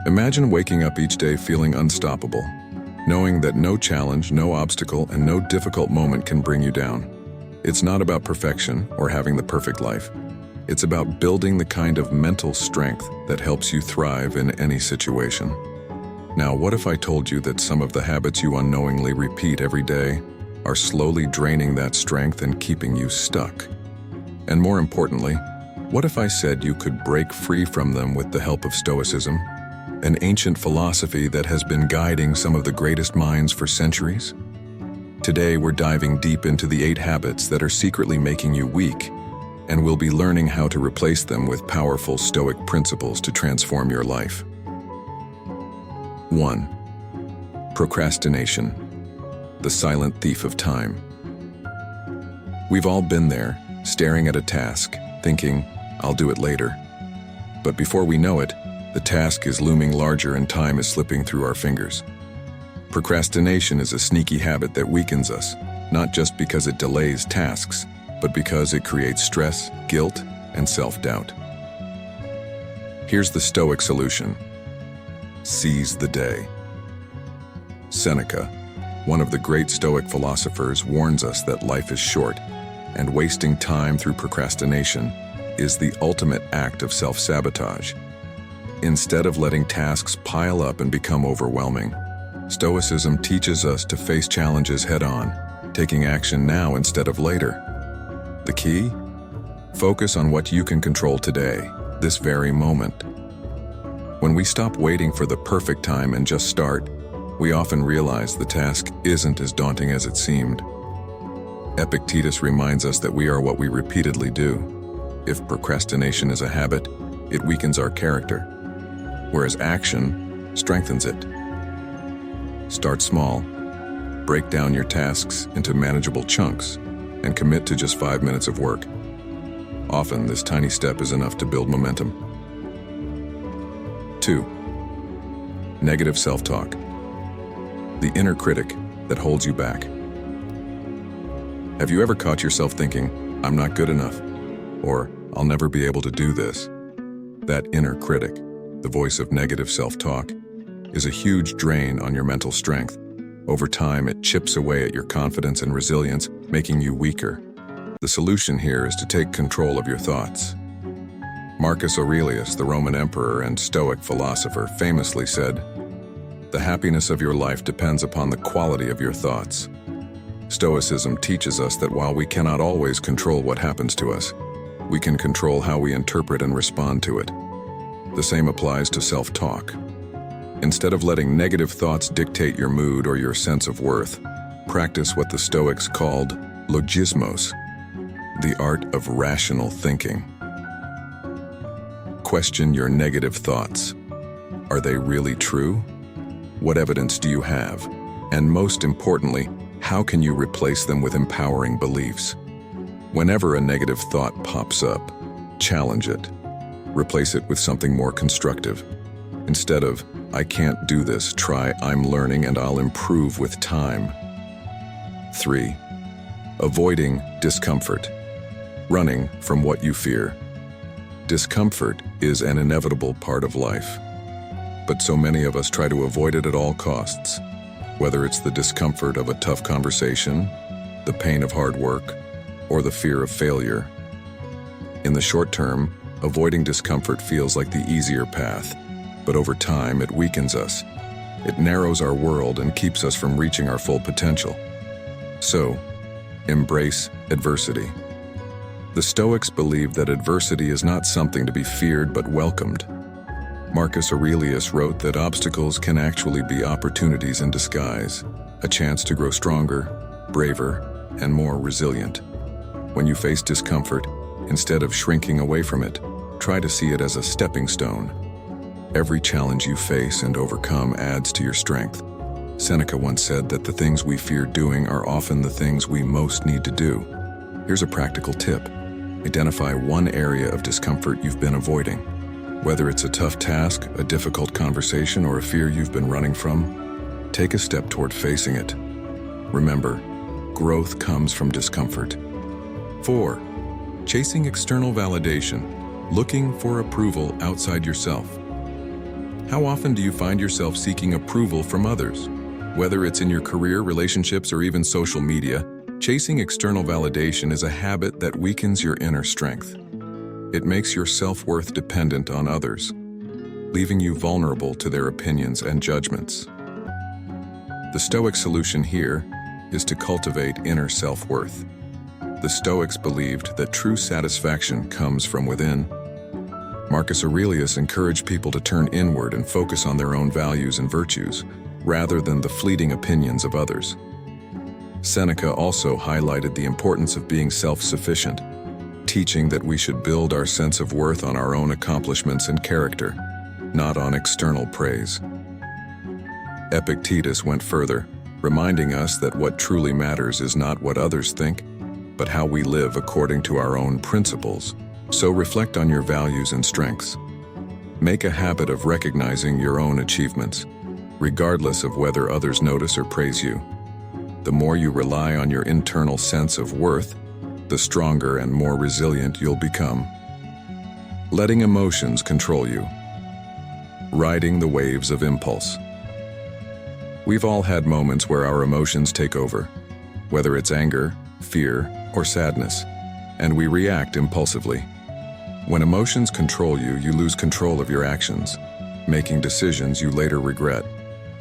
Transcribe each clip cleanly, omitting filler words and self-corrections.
Imagine waking up each day feeling unstoppable, knowing that no challenge, no obstacle, and no difficult moment can bring you down. It's not about perfection or having the perfect life. It's about building the kind of mental strength that helps you thrive in any situation. Now, what if I told you that some of the habits you unknowingly repeat every day are slowly draining that strength and keeping you stuck? And more importantly, what if I said you could break free from them with the help of Stoicism, an ancient philosophy that has been guiding some of the greatest minds for centuries? Today, we're diving deep into the 8 habits that are secretly making you weak, and we'll be learning how to replace them with powerful Stoic principles to transform your life. 1. Procrastination, the silent thief of time. We've all been there, staring at a task, thinking, "I'll do it later." But before we know it, the task is looming larger and time is slipping through our fingers. Procrastination is a sneaky habit that weakens us, not just because it delays tasks, but because it creates stress, guilt, and self-doubt. Here's the Stoic solution. Seize the day. Seneca, one of the great Stoic philosophers, warns us that life is short, and wasting time through procrastination is the ultimate act of self-sabotage. Instead of letting tasks pile up and become overwhelming, Stoicism teaches us to face challenges head-on, taking action now instead of later. The key? Focus on what you can control today, this very moment. When we stop waiting for the perfect time and just start, we often realize the task isn't as daunting as it seemed. Epictetus reminds us that we are what we repeatedly do. If procrastination is a habit, it weakens our character, whereas action strengthens it. Start small. Break down your tasks into manageable chunks and commit to just 5 minutes of work. Often, this tiny step is enough to build momentum. 2. Negative self-talk, the inner critic that holds you back. Have you ever caught yourself thinking, "I'm not good enough," or "I'll never be able to do this"? That inner critic, the voice of negative self-talk, is a huge drain on your mental strength. Over time, it chips away at your confidence and resilience, making you weaker. The solution here is to take control of your thoughts. Marcus Aurelius, the Roman emperor and Stoic philosopher, famously said, "The happiness of your life depends upon the quality of your thoughts." Stoicism teaches us that while we cannot always control what happens to us, we can control how we interpret and respond to it. The same applies to self-talk. Instead of letting negative thoughts dictate your mood or your sense of worth, practice what the Stoics called logismos, the art of rational thinking. Question your negative thoughts. Are they really true? What evidence do you have? And most importantly, how can you replace them with empowering beliefs? Whenever a negative thought pops up, challenge it. Replace it with something more constructive. Instead of, "I can't do this," try, "I'm learning and I'll improve with time." 3. Avoiding discomfort. Running from what you fear. Discomfort is an inevitable part of life, but so many of us try to avoid it at all costs. Whether it's the discomfort of a tough conversation, the pain of hard work, or the fear of failure. In the short term, avoiding discomfort feels like the easier path, but over time it weakens us. It narrows our world and keeps us from reaching our full potential. So, embrace adversity. The Stoics believe that adversity is not something to be feared but welcomed. Marcus Aurelius wrote that obstacles can actually be opportunities in disguise, a chance to grow stronger, braver, and more resilient. When you face discomfort, instead of shrinking away from it, try to see it as a stepping stone. Every challenge you face and overcome adds to your strength. Seneca once said that the things we fear doing are often the things we most need to do. Here's a practical tip. Identify one area of discomfort you've been avoiding. Whether it's a tough task, a difficult conversation, or a fear you've been running from, take a step toward facing it. Remember, growth comes from discomfort. 4. Chasing external validation, looking for approval outside yourself. How often do you find yourself seeking approval from others? Whether it's in your career, relationships, or even social media, chasing external validation is a habit that weakens your inner strength. It makes your self-worth dependent on others, leaving you vulnerable to their opinions and judgments. The Stoic solution here is to cultivate inner self-worth. The Stoics believed that true satisfaction comes from within. Marcus Aurelius encouraged people to turn inward and focus on their own values and virtues, rather than the fleeting opinions of others. Seneca also highlighted the importance of being self-sufficient, teaching that we should build our sense of worth on our own accomplishments and character, not on external praise. Epictetus went further, reminding us that what truly matters is not what others think, but how we live according to our own principles. So reflect on your values and strengths. Make a habit of recognizing your own achievements, regardless of whether others notice or praise you. The more you rely on your internal sense of worth, the stronger and more resilient you'll become. Letting emotions control you. Riding the waves of impulse. We've all had moments where our emotions take over, whether it's anger, fear, or sadness, and we react impulsively. When emotions control you, you lose control of your actions, making decisions you later regret.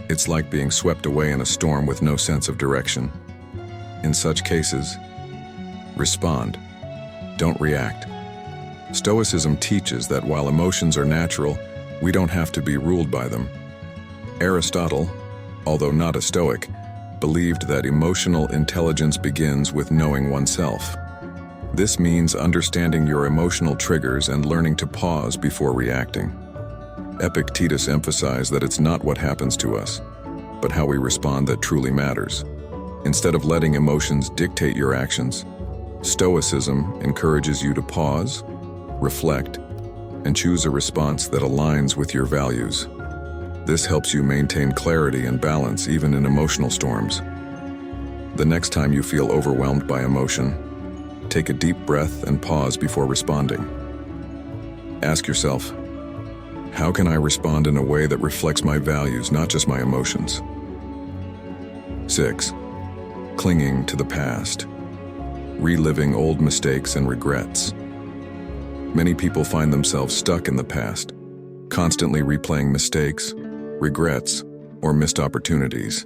It's like being swept away in a storm with no sense of direction. In such cases, respond. Don't react. Stoicism teaches that while emotions are natural, we don't have to be ruled by them. Aristotle, although not a Stoic, believed that emotional intelligence begins with knowing oneself. This means understanding your emotional triggers and learning to pause before reacting. Epictetus emphasized that it's not what happens to us, but how we respond that truly matters. Instead of letting emotions dictate your actions, Stoicism encourages you to pause, reflect, and choose a response that aligns with your values. This helps you maintain clarity and balance even in emotional storms. The next time you feel overwhelmed by emotion, take a deep breath and pause before responding. Ask yourself, how can I respond in a way that reflects my values, not just my emotions? 6. Clinging to the past. Reliving old mistakes and regrets. Many people find themselves stuck in the past, constantly replaying mistakes, regrets, or missed opportunities.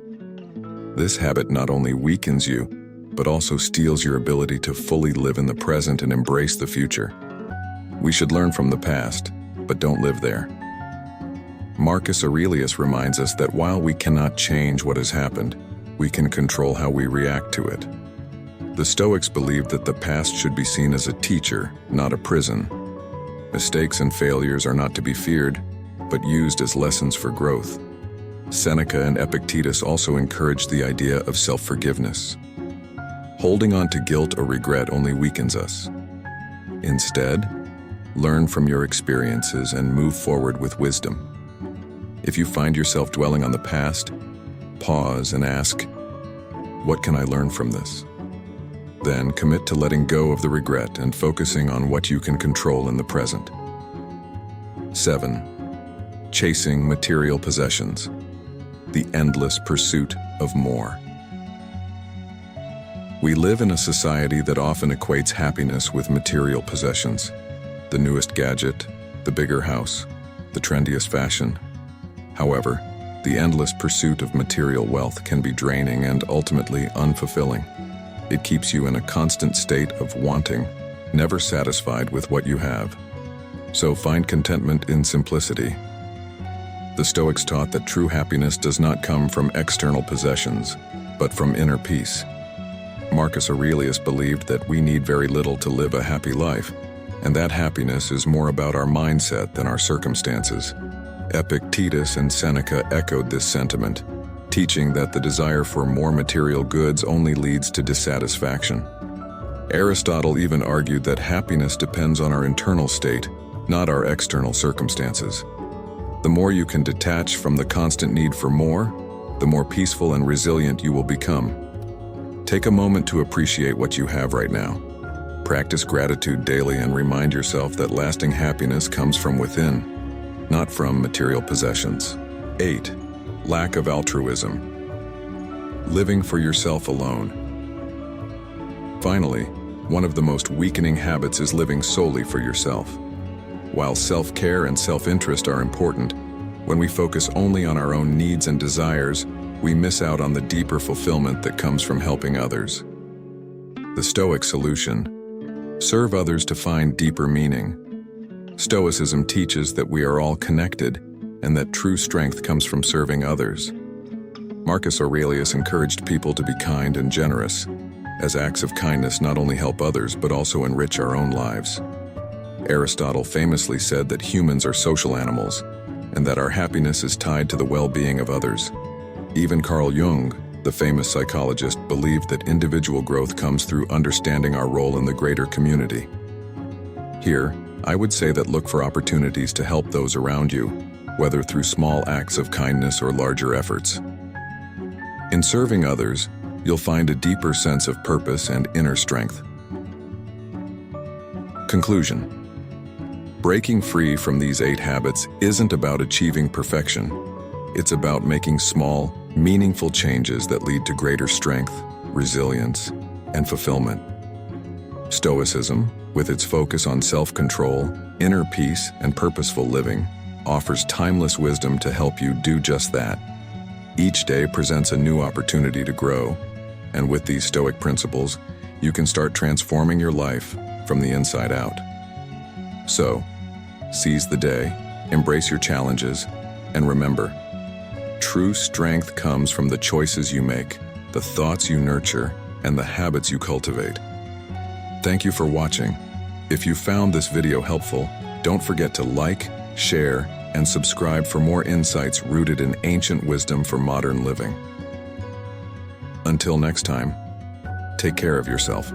This habit not only weakens you, but also steals your ability to fully live in the present and embrace the future. We should learn from the past, but don't live there. Marcus Aurelius reminds us that while we cannot change what has happened, we can control how we react to it. The Stoics believed that the past should be seen as a teacher, not a prison. Mistakes and failures are not to be feared, but used as lessons for growth. Seneca and Epictetus also encouraged the idea of self-forgiveness. Holding on to guilt or regret only weakens us. Instead, learn from your experiences and move forward with wisdom. If you find yourself dwelling on the past, pause and ask, what can I learn from this? Then commit to letting go of the regret and focusing on what you can control in the present. 7. Chasing material possessions. The endless pursuit of more. We live in a society that often equates happiness with material possessions. The newest gadget, the bigger house, the trendiest fashion. However, the endless pursuit of material wealth can be draining and ultimately unfulfilling. It keeps you in a constant state of wanting, never satisfied with what you have. So find contentment in simplicity. The Stoics taught that true happiness does not come from external possessions, but from inner peace. Marcus Aurelius believed that we need very little to live a happy life, and that happiness is more about our mindset than our circumstances. Epictetus and Seneca echoed this sentiment, teaching that the desire for more material goods only leads to dissatisfaction. Aristotle even argued that happiness depends on our internal state, not our external circumstances. The more you can detach from the constant need for more, the more peaceful and resilient you will become. Take a moment to appreciate what you have right now. Practice gratitude daily and remind yourself that lasting happiness comes from within. not from material possessions. 8. Lack of altruism. Living for yourself alone. Finally, one of the most weakening habits is living solely for yourself. While self-care and self-interest are important, when we focus only on our own needs and desires, we miss out on the deeper fulfillment that comes from helping others. The Stoic solution: serve others to find deeper meaning. Stoicism teaches that we are all connected and that true strength comes from serving others. Marcus Aurelius encouraged people to be kind and generous, as acts of kindness not only help others but also enrich our own lives. Aristotle famously said that humans are social animals and that our happiness is tied to the well-being of others. Even Carl Jung, the famous psychologist, believed that individual growth comes through understanding our role in the greater community. Here, I would say that look for opportunities to help those around you, whether through small acts of kindness or larger efforts. In serving others, you'll find a deeper sense of purpose and inner strength. Conclusion: breaking free from these 8 habits isn't about achieving perfection. It's about making small, meaningful changes that lead to greater strength, resilience, and fulfillment. Stoicism, with its focus on self-control, inner peace, and purposeful living, offers timeless wisdom to help you do just that. Each day presents a new opportunity to grow, and with these Stoic principles, you can start transforming your life from the inside out. So, seize the day, embrace your challenges, and remember, true strength comes from the choices you make, the thoughts you nurture, and the habits you cultivate. Thank you for watching. If you found this video helpful, don't forget to like, share, and subscribe for more insights rooted in ancient wisdom for modern living. Until next time, take care of yourself.